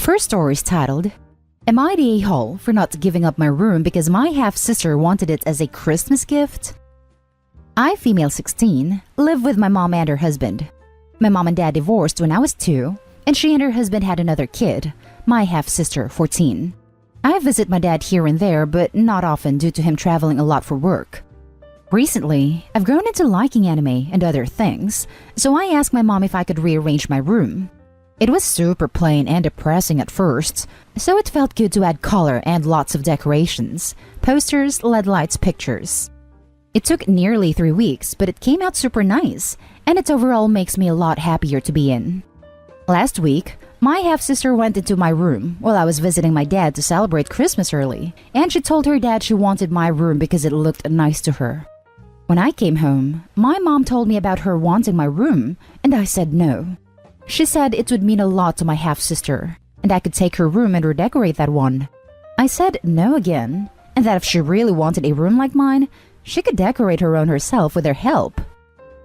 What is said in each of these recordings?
First story is titled, Am I the a-hole for not giving up my room because my half-sister wanted it as a Christmas gift? I, female 16, live with my mom and her husband. My mom and dad divorced when I was 2, and she and her husband had another kid, my half-sister, 14. I visit my dad here and there, but not often due to him traveling a lot for work. Recently, I've grown into liking anime and other things, so I asked my mom if I could rearrange my room. It was super plain and depressing at first, so it felt good to add color and lots of decorations, posters, LED lights, pictures. It took nearly 3 weeks, but it came out super nice, and it overall makes me a lot happier to be in. Last week, my half-sister went into my room while I was visiting my dad to celebrate Christmas early, and she told her dad she wanted my room because it looked nice to her. When I came home, my mom told me about her wanting my room, and I said no. She said it would mean a lot to my half-sister, and I could take her room and redecorate that one. I said no again, and that if she really wanted a room like mine, she could decorate her own herself with her help.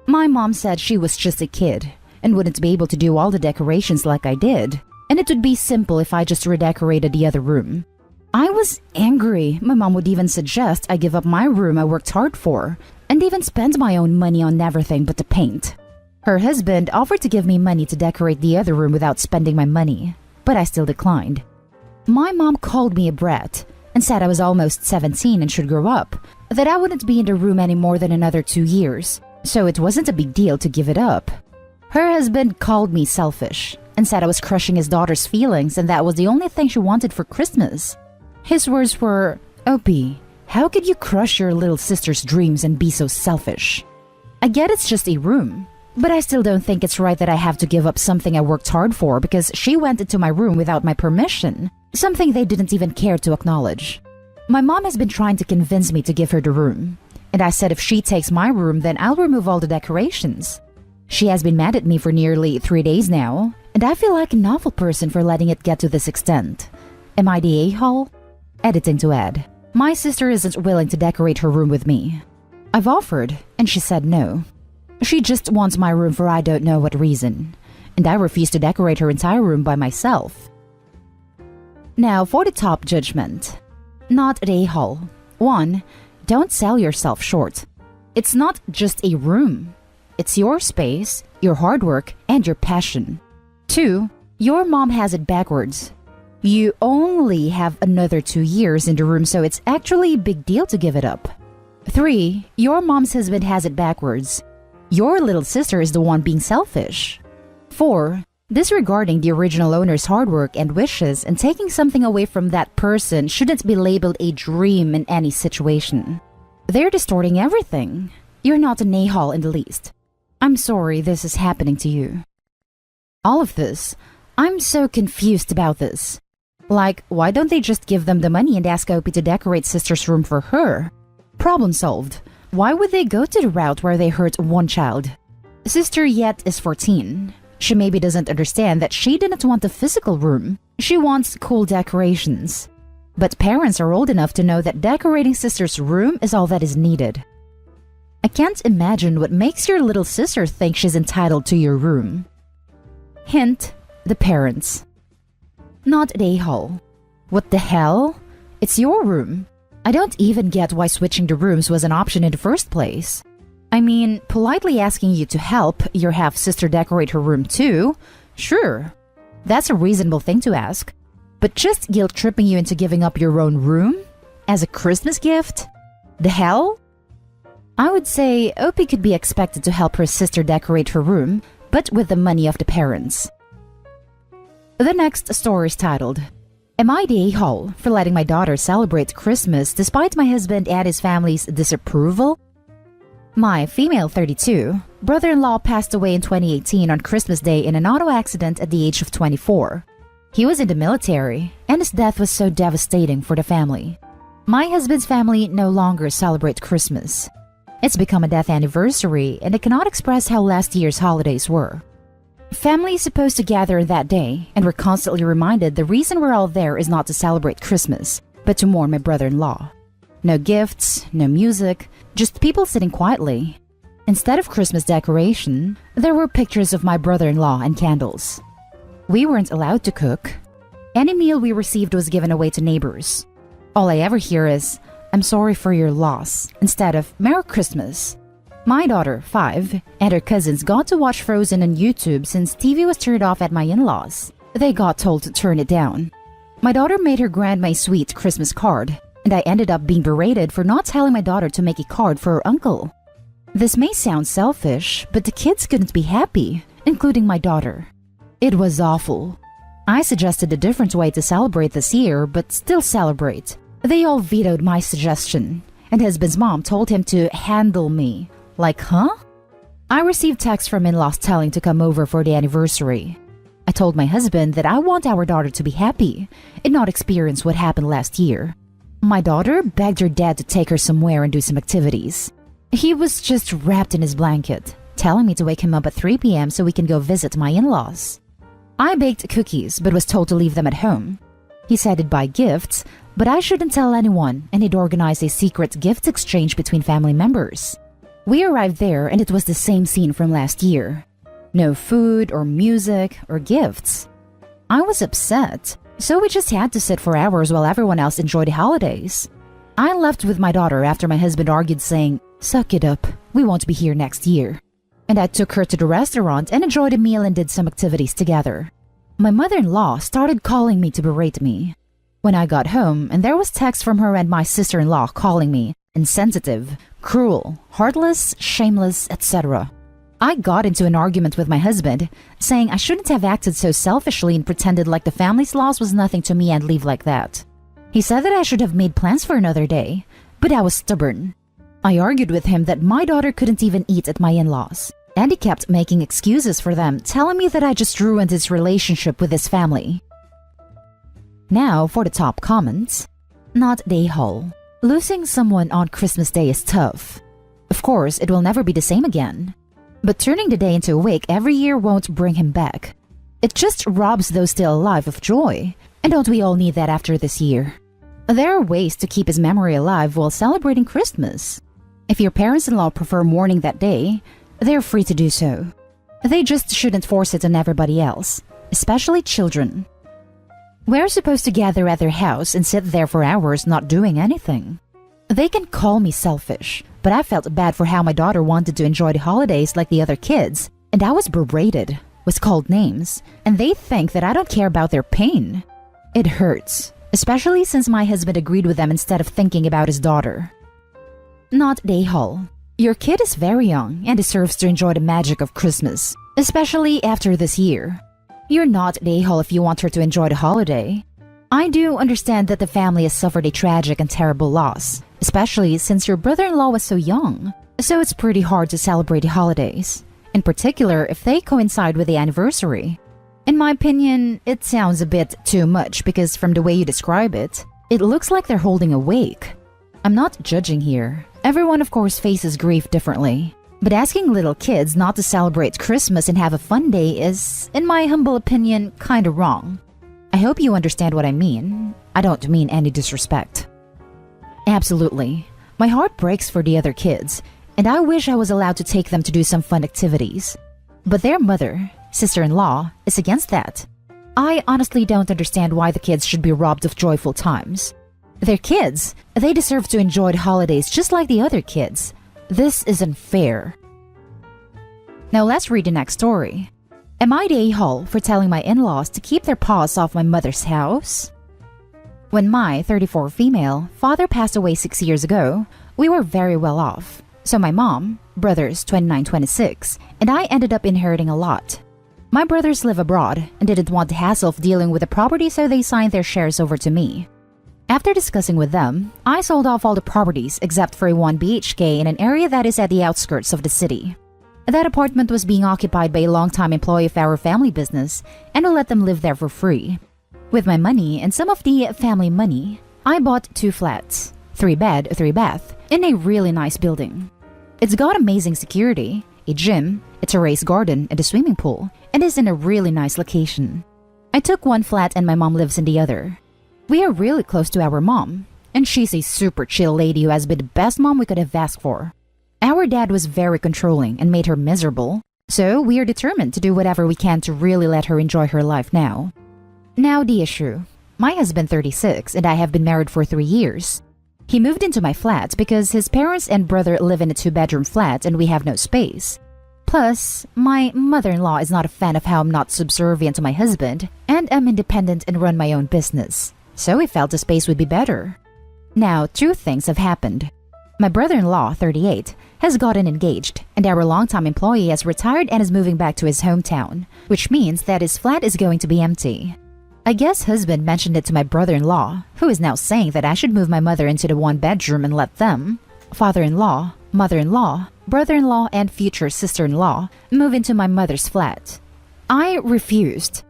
My mom said she was just a kid, and wouldn't be able to do all the decorations like I did, and it would be simple if I just redecorated the other room. I was angry. My mom would even suggest I give up my room I worked hard for, and even spend my own money on everything but the paint. Her husband offered to give me money to decorate the other room without spending my money, but I still declined. My mom called me a brat and said I was almost 17 and should grow up, that I wouldn't be in the room any more than another 2 years, so it wasn't a big deal to give it up. Her husband called me selfish and said I was crushing his daughter's feelings and that was the only thing she wanted for Christmas. His words were, "Opie, how could you crush your little sister's dreams and be so selfish? I get it's just a room, but I still don't think it's right that I have to give up something I worked hard for because she went into my room without my permission, something they didn't even care to acknowledge." My mom has been trying to convince me to give her the room, and I said if she takes my room then I'll remove all the decorations. She has been mad at me for nearly 3 days now, and I feel like an awful person for letting it get to this extent. Am I the a-hole? Editing to add, my sister isn't willing to decorate her room with me. I've offered, and she said no. She just wants my room for I don't know what reason, and I refuse to decorate her entire room by myself. Now for the top judgment. Not the a-hole. 1. Don't sell yourself short. It's not just a room. It's your space, your hard work, and your passion. 2. Your mom has it backwards. You only have another 2 years in the room, so it's actually a big deal to give it up. 3. Your mom's husband has it backwards. Your little sister is the one being selfish. 4. Disregarding the original owner's hard work and wishes and taking something away from that person shouldn't be labeled a dream in any situation. They're distorting everything. You're not an a-hole in the least. I'm sorry this is happening to you. All of this, I'm so confused about this. Like, why don't they just give them the money and ask Opie to decorate sister's room for her? Problem solved. Why would they go to the route where they hurt one child? Sister Yet is 14. She maybe doesn't understand that she didn't want a physical room. She wants cool decorations. But parents are old enough to know that decorating sister's room is all that is needed. I can't imagine what makes your little sister think she's entitled to your room. Hint, the parents. Not the a-hole. What the hell? It's your room. I don't even get why switching the rooms was an option in the first place. I mean, politely asking you to help your half-sister decorate her room too? Sure, that's a reasonable thing to ask. But just guilt-tripping you into giving up your own room? As a Christmas gift? The hell? I would say Opie could be expected to help her sister decorate her room, but with the money of the parents. The next story is titled, Am I the a-hole for letting my daughter celebrate Christmas despite my husband and his family's disapproval? My female 32 brother-in-law passed away in 2018 on Christmas Day in an auto accident at the age of 24. He was in the military, and his death was so devastating for the family. My husband's family no longer celebrate Christmas. It's become a death anniversary, and I cannot express how last year's holidays were. Family is supposed to gather that day, and we're constantly reminded the reason we're all there is not to celebrate Christmas, but to mourn my brother-in-law. No gifts, no music, just people sitting quietly. Instead of Christmas decoration, there were pictures of my brother-in-law and candles. We weren't allowed to cook. Any meal we received was given away to neighbors. All I ever hear is, "I'm sorry for your loss," instead of "Merry Christmas." My daughter, 5, and her cousins got to watch Frozen on YouTube since TV was turned off at my in-laws. They got told to turn it down. My daughter made her grandma a sweet Christmas card, and I ended up being berated for not telling my daughter to make a card for her uncle. This may sound selfish, but the kids couldn't be happy, including my daughter. It was awful. I suggested a different way to celebrate this year, but still celebrate. They all vetoed my suggestion, and husband's mom told him to handle me. Like, huh? I received texts from in-laws telling to come over for the anniversary. I told my husband that I want our daughter to be happy and not experience what happened last year. My daughter begged her dad to take her somewhere and do some activities. He was just wrapped in his blanket, telling me to wake him up at 3 p.m. so we can go visit my in-laws. I baked cookies but was told to leave them at home. He said he'd buy gifts, but I shouldn't tell anyone, and he'd organize a secret gift exchange between family members. We arrived there and it was the same scene from last year. No food or music or gifts. I was upset, so we just had to sit for hours while everyone else enjoyed the holidays. I left with my daughter after my husband argued, saying, "Suck it up, we won't be here next year." And I took her to the restaurant and enjoyed a meal and did some activities together. My mother-in-law started calling me to berate me. When I got home, and there was text from her and my sister-in-law calling me insensitive, cruel, heartless, shameless, etc. I got into an argument with my husband, saying I shouldn't have acted so selfishly and pretended like the family's loss was nothing to me and leave like that. He said that I should have made plans for another day, but I was stubborn. I argued with him that my daughter couldn't even eat at my in-laws, and he kept making excuses for them, telling me that I just ruined his relationship with his family. Now for the top comments. Not day haul. Losing someone on Christmas Day is tough. Of course, it will never be the same again. But turning the day into a week every year won't bring him back. It just robs those still alive of joy. And don't we all need that after this year? There are ways to keep his memory alive while celebrating Christmas. If your parents-in-law prefer mourning that day, they're free to do so. They just shouldn't force it on everybody else, especially children. We're supposed to gather at their house and sit there for hours not doing anything. They can call me selfish, but I felt bad for how my daughter wanted to enjoy the holidays like the other kids, and I was berated, was called names, and they think that I don't care about their pain. It hurts, especially since my husband agreed with them instead of thinking about his daughter. Not day haul. Your kid is very young and deserves to enjoy the magic of Christmas, especially after this year. You're not day haul if you want her to enjoy the holiday. I do understand that the family has suffered a tragic and terrible loss, especially since your brother-in-law was so young, so it's pretty hard to celebrate the holidays, in particular if they coincide with the anniversary. In my opinion, it sounds a bit too much because from the way you describe it, it looks like they're holding a wake. I'm not judging here. Everyone, of course, faces grief differently. But asking little kids not to celebrate Christmas and have a fun day is, in my humble opinion, kinda wrong. I hope you understand what I mean. I don't mean any disrespect. Absolutely. My heart breaks for the other kids, and I wish I was allowed to take them to do some fun activities. But their mother, sister-in-law, is against that. I honestly don't understand why the kids should be robbed of joyful times. They're kids. They deserve to enjoy the holidays just like the other kids. This isn't fair. Now let's read the next story. Am I the a-hole for telling my in-laws to keep their paws off my mother's house? When my 34 female father passed away 6 years ago, we were very well off. So my mom, brothers 29, 26, and I ended up inheriting a lot. My brothers live abroad and didn't want the hassle of dealing with the property, so they signed their shares over to me. After discussing with them, I sold off all the properties except for a 1 BHK in an area that is at the outskirts of the city. That apartment was being occupied by a longtime employee of our family business, and we let them live there for free. With my money and some of the family money, I bought 2 flats, 3 bed, 3 bath, in a really nice building. It's got amazing security, a gym, a terrace garden, and a swimming pool, and is in a really nice location. I took 1 flat and my mom lives in the other. We are really close to our mom, and she's a super chill lady who has been the best mom we could have asked for. Our dad was very controlling and made her miserable, so we are determined to do whatever we can to really let her enjoy her life now. Now the issue. My husband 36 and I have been married for 3 years. He moved into my flat because his parents and brother live in a 2-bedroom flat and we have no space. Plus, my mother-in-law is not a fan of how I'm not subservient to my husband and I'm independent and run my own business. So we felt the space would be better. Now, 2 things have happened. My brother-in-law, 38, has gotten engaged, and our longtime employee has retired and is moving back to his hometown, which means that his flat is going to be empty. I guess husband mentioned it to my brother-in-law, who is now saying that I should move my mother into the 1-bedroom and let them, father-in-law, mother-in-law, brother-in-law, and future sister-in-law, move into my mother's flat. I refused.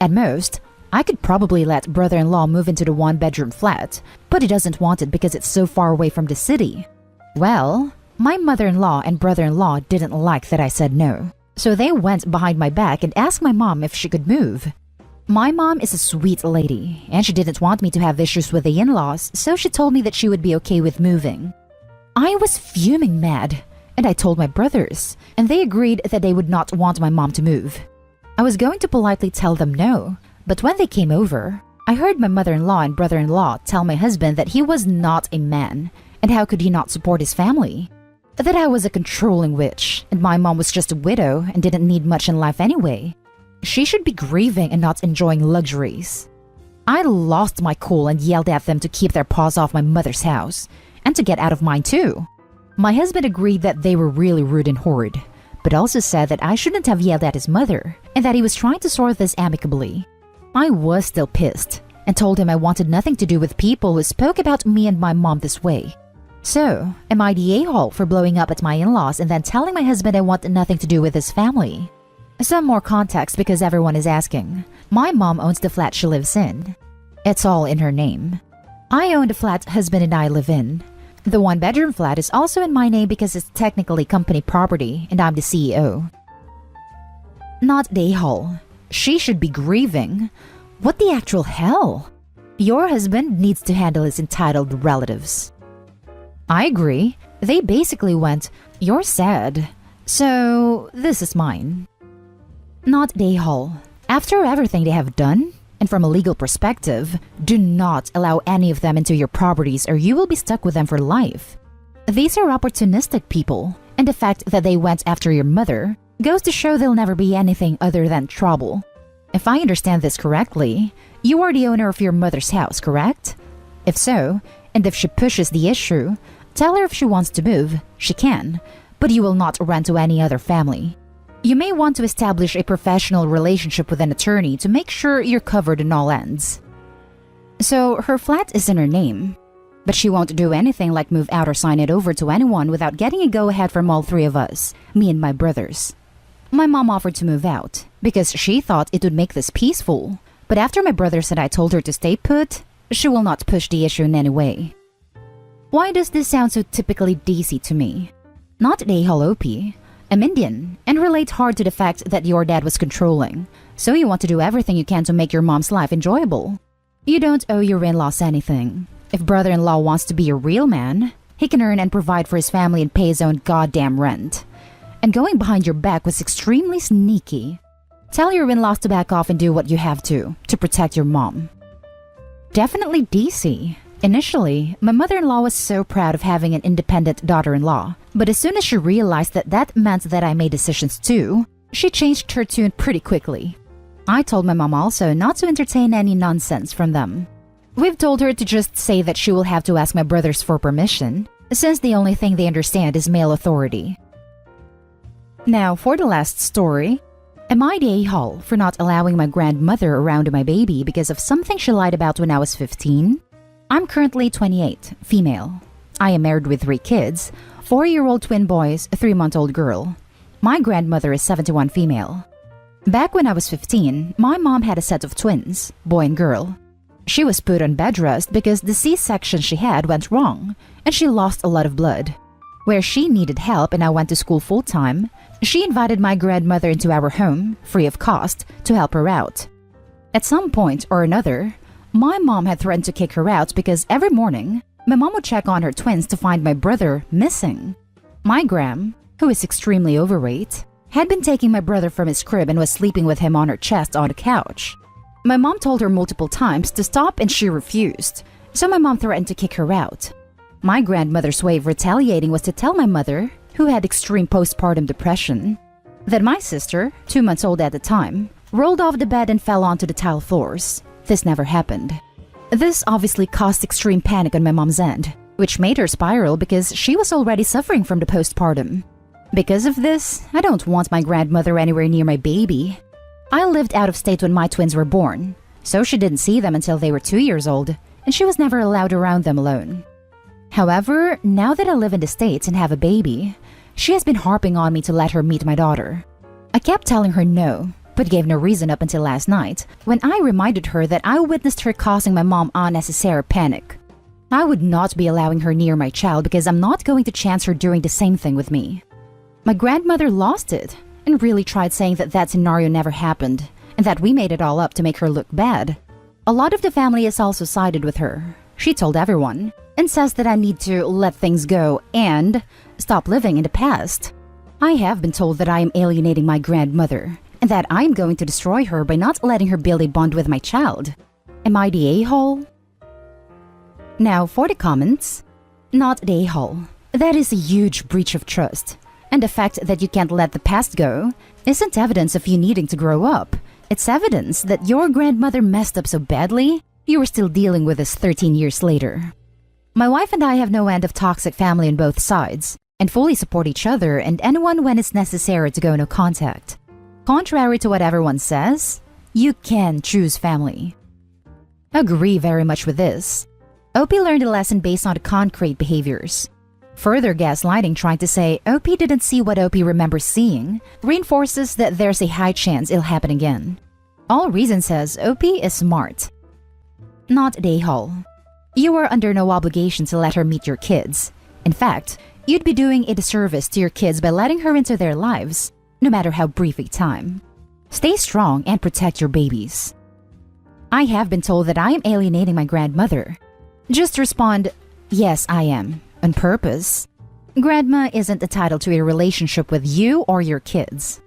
At most, I could probably let brother-in-law move into the 1-bedroom flat, but he doesn't want it because it's so far away from the city. Well, my mother-in-law and brother-in-law didn't like that I said no, so they went behind my back and asked my mom if she could move. My mom is a sweet lady, and she didn't want me to have issues with the in-laws, so she told me that she would be okay with moving. I was fuming mad, and I told my brothers, and they agreed that they would not want my mom to move. I was going to politely tell them no, but when they came over, I heard my mother-in-law and brother-in-law tell my husband that he was not a man, and how could he not support his family? That I was a controlling witch, and my mom was just a widow and didn't need much in life anyway. She should be grieving and not enjoying luxuries. I lost my cool and yelled at them to keep their paws off my mother's house, and to get out of mine too. My husband agreed that they were really rude and horrid, but also said that I shouldn't have yelled at his mother, and that he was trying to sort this amicably. I was still pissed, and told him I wanted nothing to do with people who spoke about me and my mom this way. So, am I the a-hole for blowing up at my in-laws and then telling my husband I want nothing to do with his family? Some more context because everyone is asking. My mom owns the flat she lives in. It's all in her name. I own the flat husband and I live in. The 1-bedroom flat is also in my name because it's technically company property and I'm the CEO. Not the a-hole. She should be grieving. What the actual hell? Your husband needs to handle his entitled relatives. I agree. They basically went, "You're sad, so this is mine." Not the a-hole. After everything they have done, and from a legal perspective, do not allow any of them into your properties or you will be stuck with them for life. These are opportunistic people, and the fact that they went after your mother goes to show they'll never be anything other than trouble. If I understand this correctly, you are the owner of your mother's house, correct? If so, and if she pushes the issue, tell her if she wants to move, she can, but you will not rent to any other family. You may want to establish a professional relationship with an attorney to make sure you're covered on all ends. So her flat is in her name, but she won't do anything like move out or sign it over to anyone without getting a go-ahead from all 3 of us, me and my brothers. My mom offered to move out because she thought it would make this peaceful, but after my brothers and I told her to stay put, she will not push the issue in any way. Why does this sound so typically DC to me? Not the a-hole OP. I'm Indian and relate hard to the fact that your dad was controlling, so you want to do everything you can to make your mom's life enjoyable. You don't owe your in-laws anything. If brother-in-law wants to be a real man, he can earn and provide for his family and pay his own goddamn rent. And going behind your back was extremely sneaky. Tell your in-laws to back off and do what you have to protect your mom. Definitely DC. Initially, my mother-in-law was so proud of having an independent daughter-in-law, but as soon as she realized that that meant that I made decisions too, she changed her tune pretty quickly. I told my mom also not to entertain any nonsense from them. We've told her to just say that she will have to ask my brothers for permission, since the only thing they understand is male authority. Now, for the last story, am I the a-hole for not allowing my grandmother around my baby because of something she lied about when I was 15? I'm currently 28, female. I am married with 3 kids, 4-year-old twin boys, a 3-month-old girl. My grandmother is 71, female. Back when I was 15, my mom had a set of twins, boy and girl. She was put on bed rest because the C-section she had went wrong, and she lost a lot of blood. Where she needed help and I went to school full-time, she invited my grandmother into our home, free of cost, to help her out. At some point or another, my mom had threatened to kick her out because every morning, my mom would check on her twins to find my brother missing. My gram, who is extremely overweight, had been taking my brother from his crib and was sleeping with him on her chest on the couch. My mom told her multiple times to stop and she refused, so my mom threatened to kick her out. My grandmother's way of retaliating was to tell my mother, who had extreme postpartum depression, that my sister, 2 months old at the time, rolled off the bed and fell onto the tile floors. This never happened. This obviously caused extreme panic on my mom's end, which made her spiral because she was already suffering from the postpartum. Because of this, I don't want my grandmother anywhere near my baby. I lived out of state when my twins were born, so she didn't see them until they were 2 years old, and she was never allowed around them alone. However, now that I live in the States and have a baby, she has been harping on me to let her meet my daughter. I kept telling her no, but gave no reason up until last night, when I reminded her that I witnessed her causing my mom unnecessary panic. I would not be allowing her near my child because I'm not going to chance her doing the same thing with me. My grandmother lost it and really tried saying that that scenario never happened and that we made it all up to make her look bad. A lot of the family has also sided with her. She told everyone and says that I need to let things go and stop living in the past. I have been told that I am alienating my grandmother and that I am going to destroy her by not letting her build a bond with my child. Am I the a-hole? Now for the comments. Not the a-hole. That is a huge breach of trust. And the fact that you can't let the past go isn't evidence of you needing to grow up. It's evidence that your grandmother messed up so badly, you are still dealing with this 13 years later. My wife and I have no end of toxic family on both sides, and fully support each other and anyone when it's necessary to go no contact. Contrary to what everyone says, you can choose family. Agree very much with this. OP learned a lesson based on the concrete behaviors. Further gaslighting trying to say OP didn't see what OP remembers seeing reinforces that there's a high chance it'll happen again. All reason says OP is smart. Not the a-hole. You are under no obligation to let her meet your kids. In fact, you'd be doing a disservice to your kids by letting her into their lives, no matter how brief a time. Stay strong and protect your babies. I have been told that I am alienating my grandmother. Just respond, yes, I am, on purpose. Grandma isn't entitled to a relationship with you or your kids.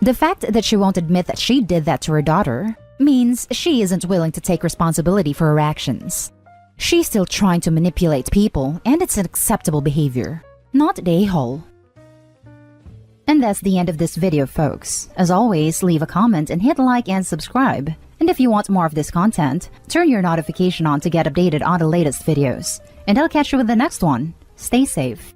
The fact that she won't admit that she did that to her daughter means she isn't willing to take responsibility for her actions. She's still trying to manipulate people, and it's an acceptable behavior, not the a-hole. And that's the end of this video, folks. As always, leave a comment and hit like and subscribe. And if you want more of this content, turn your notification on to get updated on the latest videos. And I'll catch you with the next one. Stay safe.